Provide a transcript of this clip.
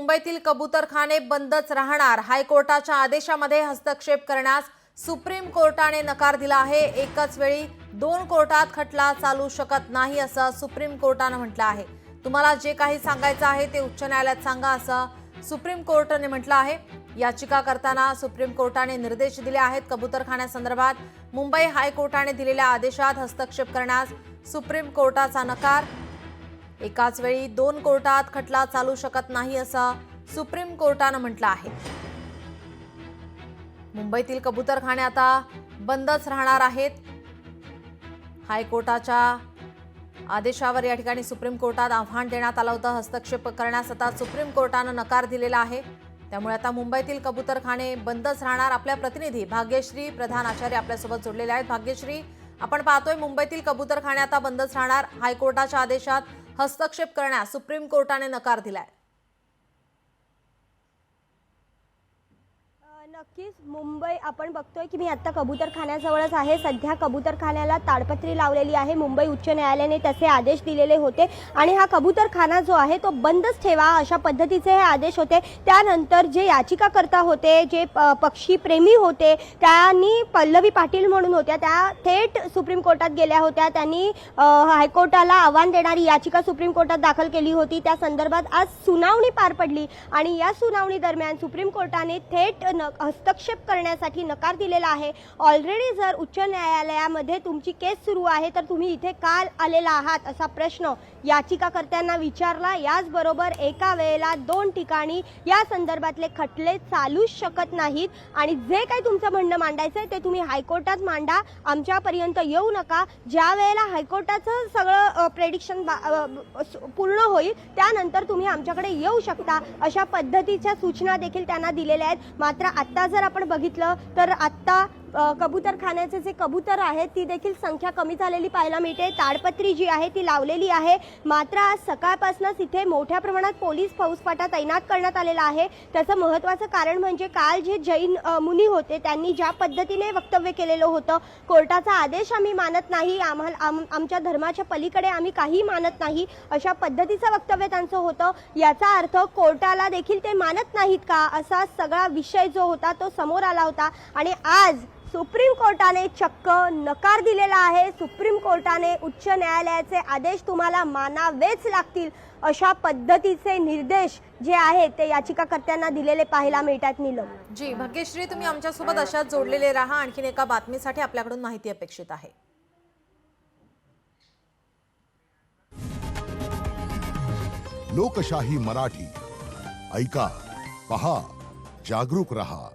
मुंबईतील कबूतरखाने बंदच राहणार। हायकोर्टाच्या आदेशामध्ये हस्तक्षेप करण्यास सुप्रीम कोर्टाने नकार दिला आहे। एकाच वेळी दोन कोर्टात खटला चालू शकत नाही असं सुप्रीम कोर्टाने म्हटलं आहे। तुम्हाला जे काही सांगायचं आहे ते उच्च न्यायालयात सांगा असं सुप्रीम कोर्टाने म्हटलं आहे। याचिका करताना सुप्रीम कोर्टाने निर्देश दिले आहेत। कबूतरखान्यासंदर्भात मुंबई हायकोर्टाने दिलेल्या आदेशात हस्तक्षेप करण्यास सुप्रीम कोर्टाचा नकार। एकाच वेळी दोन कोर्टात खटला चालू शकत नाही असं सुप्रीम कोर्टाने म्हटलं आहे। मुंबईतील कबूतरखाने आता बंदच राहणार आहेत। हायकोर्टाच्या आदेशावर या ठिकाणी सुप्रीम कोर्टात आव्हान देण्यात आलं होतं। हस्तक्षेप करण्यास आता सुप्रीम कोर्टाने नकार दिलेला आहे। त्यामुळे आता मुंबईतील कबूतरखाने बंदच राहणार। आपल्या प्रतिनिधी भाग्यश्री प्रधान आचार्य आपल्यासोबत जोडलेले आहेत। भाग्यश्री, आपण पाहतोय मुंबईतील कबूतरखाने आता बंदच राहणार। हायकोर्टाच्या आदेशात हस्तक्षेप करण्यास सुप्रीम कोर्टाने नकार दिलाय। नक्कीच मुंबई आपण बघतोय की मी आता कबूतरखान्याजवळच आहे। सध्या कबूतरखान्याला ताडपत्री लावलेली आहे। मुंबई उच्च न्यायालयाने तसे आदेश दिलेले होते आणि हा कबूतरखाना जो आहे तो बंदच ठेवा अशा पद्धतीचे हे आदेश होते। त्यानंतर जे याचिकाकर्ता होते, जे पक्षी प्रेमी होते, त्यांनी पल्लवी पाटील म्हणून होत्या, त्या थेट सुप्रीम कोर्टात गेल्या होत्या। त्यांनी हायकोर्टाला आव्हान देणारी याचिका सुप्रीम कोर्टात दाखल केली होती। त्या संदर्भात आज सुनावणी पार पडली आणि या सुनावणी दरम्यान सुप्रीम कोर्टाने थेट हस्तक्षेप करण्यासाठी नकार दिलेला आहे। ऑलरेडी जर उच्च न्यायालयामध्ये तुमची केस सुरू आहे तर तुम्ही इथे का आलेला आहात असा प्रश्न याचिकाकर्त्यांना विचारला। याचबरोबर एका वेळेला दोन ठिकाणी या संदर्भातले खटले चालूच शकत नाहीत आणि जे काही तुमचं म्हणणं मांडायचं आहे ते तुम्ही हायकोर्टात मांडा, आमच्यापर्यंत येऊ नका। ज्या वेळेला हायकोर्टाचं सगळं प्रेडिक्शन पूर्ण होईल त्यानंतर तुम्ही आमच्याकडे येऊ शकता अशा पद्धतीच्या सूचना देखील त्यांना दिलेल्या आहेत। मात्र आता जर आपण बघितलं तर आता कबूतरखान्याचे जे कबूतर आहेत ती देखील संख्या कमी झालेली पाहायला मिळते। ताडपत्री जी आहे ती लावलेली आहे। मात्र आज सकाळपासूनच इथे मोठ्या प्रमाणात पोलीस फौजफाटा तैनात करण्यात आलेला आहे। त्याचं महत्त्वाचं कारण म्हणजे काल जे जैन मुनी होते त्यांनी ज्या पद्धतीने वक्तव्य केलेलं होतं, कोर्टाचा आदेश आम्ही मानत नाही, आमच्या धर्माच्या पलीकडे आम्ही काही मानत नाही अशा पद्धतीचं वक्तव्य त्यांचं होतं। याचा अर्थ कोर्टाला देखील ते मानत नाहीत का असा सगळा विषय जो होता तो समोर आला होता आणि आज सुप्रीम कोर्टाने चक्क नकार दिलेला आहे। सुप्रीम कोर्टाने उच्च न्यायालयाचे आदेश तुम्हाला मानावेच लागतील अशा पद्धतीचे निर्देश जे आहेत ते याचिकाकर्त्यांना दिलेले पाहायला मिळतात। नीलम जी, भाग्यश्री, तुम्ही आमच्यासोबत अशाच जोडलेले राहा। आणखीन एका बातमीसाठी आपल्याकडून माहिती अपेक्षित आहे। लोकशाही मराठी ऐका, पहा, जागरूक रहा।